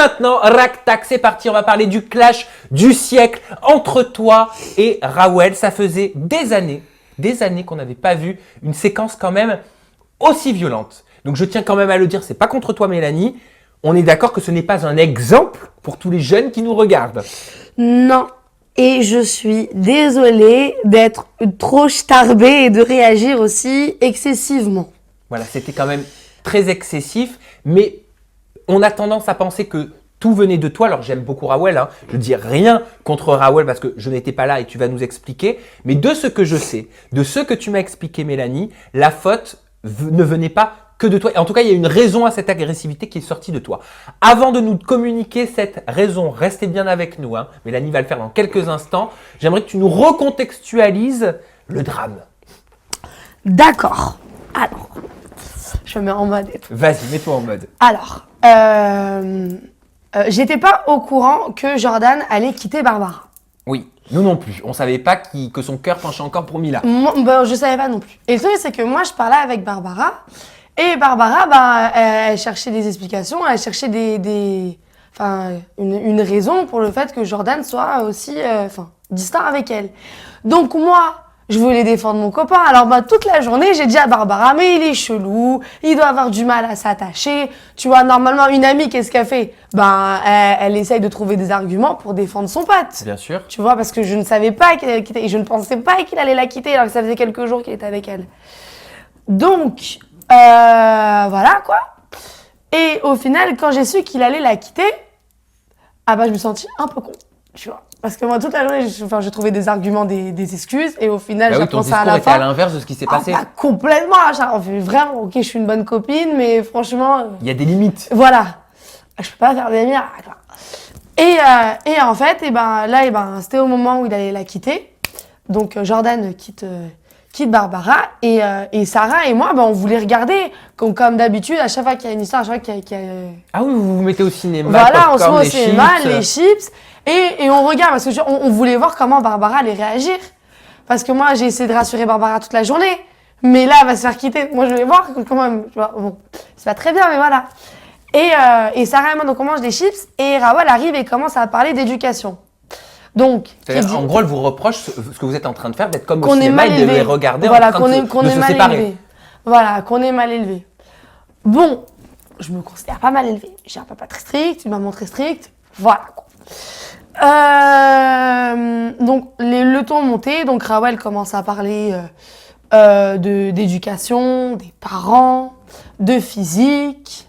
maintenant, rac tac, c'est parti, on va parler du clash du siècle entre toi et Rawel. Ça faisait des années qu'on n'avait pas vu une séquence quand même aussi violente. Donc je tiens quand même à le dire, c'est pas contre toi Mélanie. On est d'accord que ce n'est pas un exemple pour tous les jeunes qui nous regardent. Non. Et je suis désolée d'être trop starbée et de réagir aussi excessivement. Voilà, c'était quand même très excessif, mais on a tendance à penser que tout venait de toi. Alors j'aime beaucoup Rawel, hein. Je ne dis rien contre Rawel parce que je n'étais pas là et tu vas nous expliquer. Mais de ce que je sais, de ce que tu m'as expliqué Mélanie, la faute ne venait pas que de toi. Et en tout cas, il y a une raison à cette agressivité qui est sortie de toi. Avant de nous communiquer cette raison, restez bien avec nous, hein. Mélanie va le faire dans quelques instants. J'aimerais que tu nous recontextualises le drame. D'accord. Alors, je me mets en mode et tout. Vas-y, mets-toi en mode. Alors, j'étais pas au courant que Jordan allait quitter Barbara. Oui, nous non plus. On savait pas que son cœur penchait encore pour Mila. Moi, je savais pas non plus. Et le truc, c'est que moi, je parlais avec Barbara. Et Barbara, elle cherchait des explications, elle cherchait une raison pour le fait que Jordan soit aussi distant avec elle. Donc moi, je voulais défendre mon copain. Alors toute la journée, j'ai dit à Barbara, mais il est chelou, il doit avoir du mal à s'attacher. Tu vois, normalement, une amie, qu'est-ce qu'elle fait? Elle essaye de trouver des arguments pour défendre son pote. Bien sûr. Tu vois, parce que je ne savais pas qu'il allait la quitter. Et je ne pensais pas qu'il allait la quitter, alors que ça faisait quelques jours qu'il était avec elle. Donc, voilà quoi. Et au final, quand j'ai su qu'il allait la quitter, je me suis sentie un peu con, tu vois. Parce que moi, toute la journée, je trouvais des arguments, des excuses, et au final, j'ai pensé à la fin. Ton discours était à l'inverse de ce qui s'est passé. Complètement. Vraiment, ok, je suis une bonne copine, mais franchement. Il y a des limites. Voilà. Je peux pas faire des miracles. Et en fait, c'était au moment où il allait la quitter. Donc, Jordan quitte Barbara et Sarah et moi, on voulait regarder comme d'habitude à chaque fois qu'il y a une histoire, à chaque fois qu'il y a... Ah oui, vous vous mettez au cinéma. Voilà, on se met au cinéma, les chips et on regarde parce que on voulait voir comment Barbara allait réagir. Parce que moi, j'ai essayé de rassurer Barbara toute la journée, mais là, elle va se faire quitter. Moi, je voulais voir comment... Tu vois, bon, c'est pas très bien, mais voilà. Et Sarah et moi, donc on mange des chips et Rawel arrive et commence à parler d'éducation. Donc, en gros, elle vous reproche ce que vous êtes en train de faire, d'être comme au cinéma et de les regarder en train de se séparer. Élevé. Voilà, qu'on est mal élevé. Bon, je me considère pas mal élevé. J'ai un papa très strict, une maman très stricte. Voilà quoi. Donc, le ton monté. Donc, Rawel commence à parler d'éducation, des parents, de physique.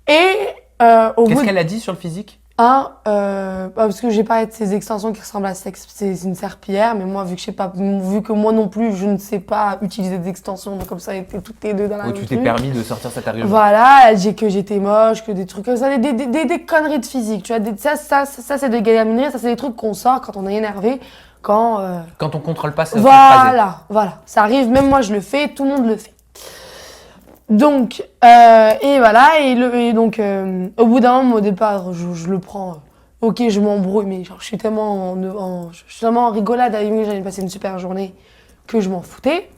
Et qu'est-ce qu'elle a dit sur le physique? Parce que j'ai pas ces extensions qui ressemblent à c'est une serpillière, mais moi vu que moi non plus je ne sais pas utiliser des extensions, donc comme ça était toutes les deux dans la même tu t'es permis de sortir cet argument. Voilà, elle dit que j'étais moche, que des trucs comme ça, des conneries de physique, tu vois, ça c'est de gaminerie, ça c'est des trucs qu'on sort quand on est énervé, quand on contrôle pas ça. Voilà, ça arrive, même moi je le fais, tout le monde le fait. Donc, et voilà, et donc, au bout d'un moment, au départ, je le prends, ok, je m'embrouille, mais genre, je suis tellement en rigolade avec lui, j'allais passer une super journée, que je m'en foutais.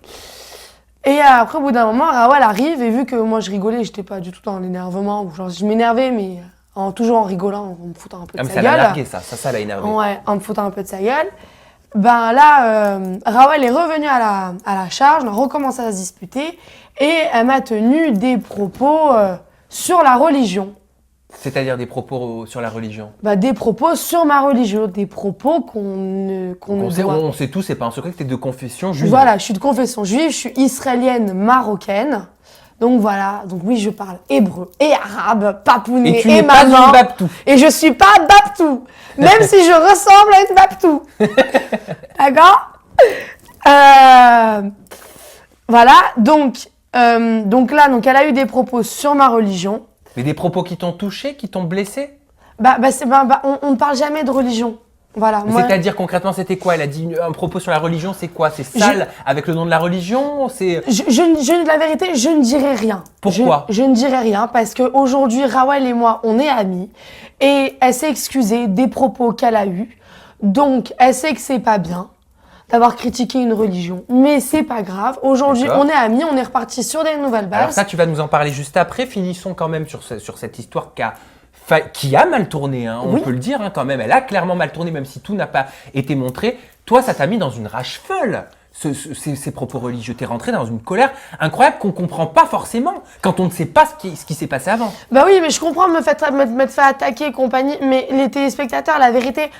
Et après, au bout d'un moment, Rawel arrive, et vu que moi, je rigolais, j'étais pas du tout dans l'énervement, ou genre, je m'énervais, mais toujours en rigolant, en me foutant un peu de sa gueule. Ça l'a largué, ça l'a énervé. Ouais, en me foutant un peu de sa gueule. Là, Rawel est revenu à la charge, on a recommencé à se disputer et elle m'a tenu des propos sur la religion. C'est-à-dire des propos sur la religion? Des propos sur ma religion, des propos on sait tous, c'est pas un secret que tu es de confession juive. Voilà, je suis de confession juive, je suis israélienne marocaine. Donc voilà, donc oui, je parle hébreu et arabe, papouné et tu et n'es pas une Baptou. Et je suis pas Baptou, même si je ressemble à une Baptou. D'accord? Voilà, donc elle a eu des propos sur ma religion. Mais des propos qui t'ont touché, qui t'ont blessé? On ne parle jamais de religion. Voilà. C'est-à-dire concrètement, c'était quoi? Elle a dit un propos sur la religion, c'est quoi? C'est sale avec le nom de la religion? La vérité, je ne dirais rien. Pourquoi? Je ne dirais rien parce qu'aujourd'hui, Rawel et moi, on est amis et elle s'est excusée des propos qu'elle a eus. Donc, elle sait que c'est pas bien d'avoir critiqué une religion, mais c'est pas grave. Aujourd'hui, on est amis, on est reparti sur des nouvelles bases. Alors ça, tu vas nous en parler juste après. Finissons quand même sur cette histoire qui a qui a mal tourné, hein, on Oui. peut le dire quand même. Elle a clairement mal tourné, même si tout n'a pas été montré. Toi, ça t'a mis dans une rage folle. Ces propos religieux, t'es rentré dans une colère incroyable qu'on comprend pas forcément quand on ne sait pas ce qui s'est passé avant. Bah oui, mais je comprends me faire attaquer et compagnie, mais les téléspectateurs, la vérité,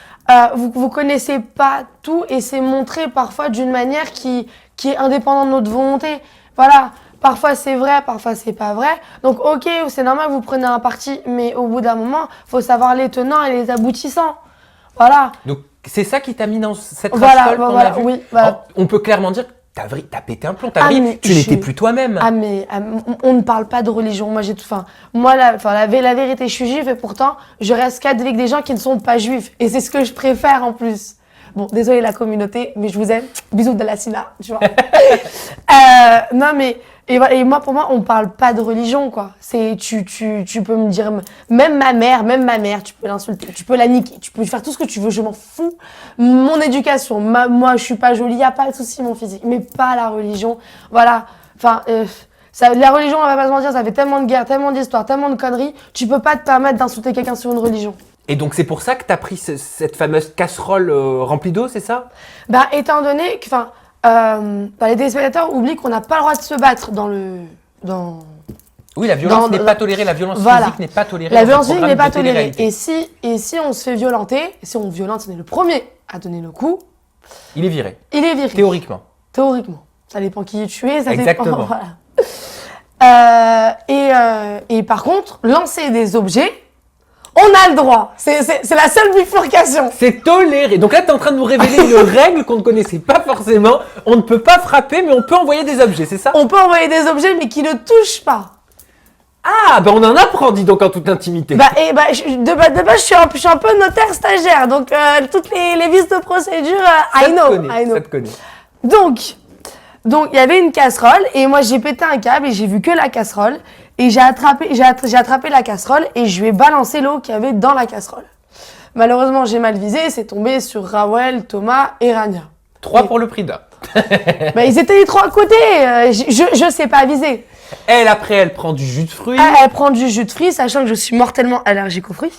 vous connaissez pas tout et c'est montré parfois d'une manière qui est indépendante de notre volonté. Voilà, parfois c'est vrai, parfois c'est pas vrai. Donc ok, c'est normal que vous preniez un parti, mais au bout d'un moment, faut savoir les tenants et les aboutissants. Voilà. Donc c'est ça qui t'a mis dans cette rage Voilà, folle qu'on voilà, a vue. oui, voilà. Alors, on peut clairement dire que t'as pété un plomb, Mais tu n'étais plus toi-même. Ah mais on ne parle pas de religion. Moi j'ai tout. Enfin, moi la vérité, je suis juive et pourtant je reste avec des gens qui ne sont pas juifs et c'est ce que je préfère en plus. Bon, désolé la communauté, mais je vous aime. Bisous de la Sina, tu vois. Non mais et moi pour moi on parle pas de religion quoi. C'est tu peux me dire même ma mère, tu peux l'insulter, tu peux la niquer, tu peux faire tout ce que tu veux, je m'en fous. Mon éducation, moi je suis pas jolie, y a pas de souci mon physique, mais pas la religion. Voilà. Enfin la religion, on va pas se mentir, ça fait tellement de guerres, tellement d'histoires, tellement de conneries, tu peux pas te permettre d'insulter quelqu'un sur une religion. Et donc c'est pour ça que t'as pris cette fameuse casserole remplie d'eau, c'est ça? Bah étant donné que les téléspectateurs oublient qu'on n'a pas le droit de se battre Oui, la violence n'est dans- pas tolérée, la violence Voilà. physique n'est pas tolérée. La dans un violence physique programme n'est pas de tolérée. télé-réalité. Et si on se fait violenter, si on violente, on est le premier à donner le coup, Il est viré, il est viré. théoriquement. Théoriquement. Ça dépend qui est tué, ça Exactement. dépend. Et par contre, lancer des objets, on a le droit. C'est la seule bifurcation. C'est toléré. Donc là, tu es en train de nous révéler une règle qu'on ne connaissait pas forcément. On ne peut pas frapper, mais on peut envoyer des objets, c'est ça? On peut envoyer des objets, mais qui ne touchent pas. Ah, ben on en apprend, dis donc, en toute intimité. De base, je suis un peu notaire stagiaire, donc toutes les vices de procédure, ça I te know. connaît, ça te connaît. Donc, il y avait une casserole et moi j'ai pété un câble et j'ai vu que la casserole et j'ai attrapé la casserole et je lui ai balancé l'eau qu'il y avait dans la casserole. Malheureusement, j'ai mal visé, c'est tombé sur Rawel, Thomas et Rania. 3 pour le prix d'un. Ils étaient les trois à côté, je sais pas viser. Elle, après, elle prend du jus de fruits. Elle prend du jus de fruits, sachant que je suis mortellement allergique aux fruits.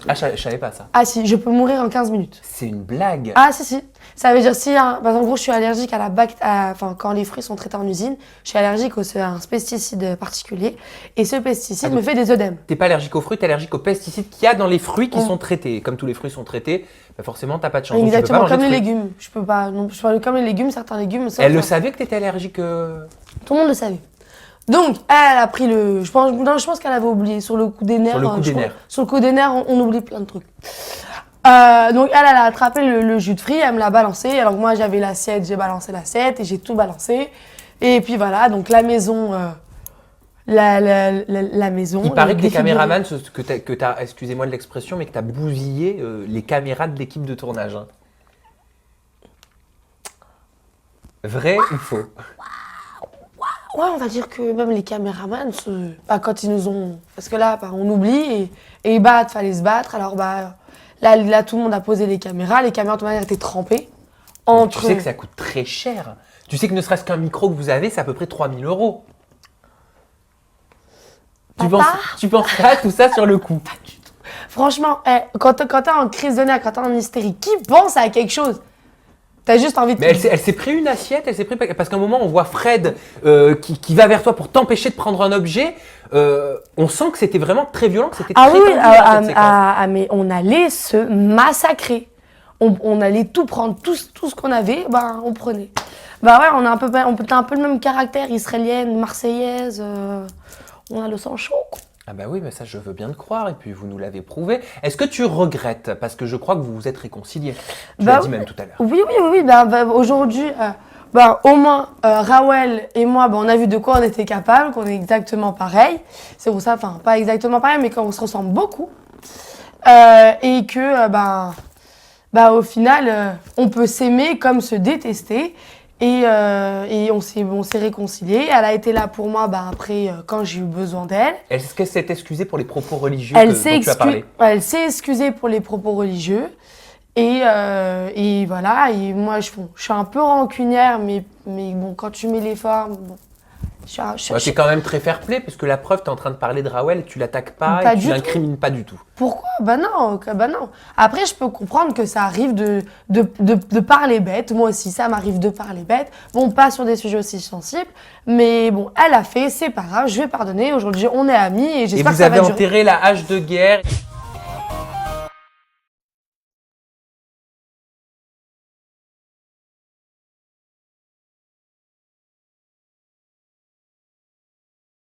Ah, je savais pas ça. Ah si, je peux mourir en 15 minutes. C'est une blague. Ah si. Ça veut dire si, par exemple, en gros, je suis allergique à quand les fruits sont traités en usine, je suis allergique à un pesticide particulier et ce pesticide me fait des œdèmes. T'es pas allergique aux fruits, t'es allergique aux pesticides qu'il y a dans les fruits qui sont traités. Comme tous les fruits sont traités, bah forcément t'as pas de chance. Donc, tu peux Exactement, pas manger comme de les fruits. légumes. Je peux pas, non, comme les légumes, certains légumes. Elle le savait que t'étais allergique Tout le monde le savait. Donc, elle a pris je pense qu'elle avait oublié sur le coup des nerfs. Sur le coup des nerfs. Sur le coup des nerfs, on oublie plein de trucs. Donc elle a attrapé le jus de fruits, elle me l'a balancé. Alors que moi j'avais l'assiette, j'ai balancé l'assiette et j'ai tout balancé. Et puis voilà, donc la maison, la maison. Il paraît que les défigurée. caméramans, que t'as, excusez-moi de l'expression, mais que t'as bousillé les caméras de l'équipe de tournage. Hein. Vrai ou faux? Ouais, on va dire que même les caméramans, quand ils nous ont... Parce que là, on oublie et ils battent, fallait se battre. Alors là, tout le monde a posé les caméras. Les caméras, de toute manière, étaient trempées. Tu sais que ça coûte très cher. Tu sais que ne serait-ce qu'un micro que vous avez, c'est à peu près 3 000 €. Tu penses pas à tout ça sur le coup? Pas du tout. Franchement, quand t'es en crise de nerfs, quand t'es en hystérie, qui pense à quelque chose? T'as juste envie de... Mais elle s'est pris une assiette, parce qu'à un moment on voit Fred qui va vers toi pour t'empêcher de prendre un objet. On sent que c'était vraiment très violent, que c'était très tendu dans cette séquence. Mais on allait se massacrer. On allait tout prendre, tout ce qu'on avait, on prenait. Ouais, on a un peu le même caractère, israélienne, marseillaise. On a le sang chaud, quoi. Ah bah oui, mais ça je veux bien te croire, et puis vous nous l'avez prouvé. Est-ce que tu regrettes? Parce que je crois que vous vous êtes réconciliés. Tu l'as dit même tout à l'heure. Oui. Aujourd'hui, au moins, Rawel et moi, on a vu de quoi on était capable, qu'on est exactement pareil. C'est pour ça, pas exactement pareil, mais qu'on se ressemble beaucoup. Et que, au final, on peut s'aimer comme se détester. Et on s'est réconciliés. Elle a été là pour moi après, quand j'ai eu besoin d'elle. Est-ce qu'elle s'est excusée pour les propos religieux Elle dont tu as parlé? s'est excusée pour les propos religieux. Et voilà, et moi je suis un peu rancunière, mais bon, quand tu mets les formes, bon, C'est quand même très fair play, parce que la preuve, tu es en train de parler de Rawel, tu l'attaques pas Pas et tu du tout. l'incrimines pas du tout. Pourquoi? Bah non. Après, je peux comprendre que ça arrive de parler bête. Moi aussi, ça m'arrive de parler bête. Bon, pas sur des sujets aussi sensibles, mais bon, elle a fait, c'est pas grave, je vais pardonner. Aujourd'hui, on est amis et Et j'espère que vous ça va avez durer. enterré la hache de guerre.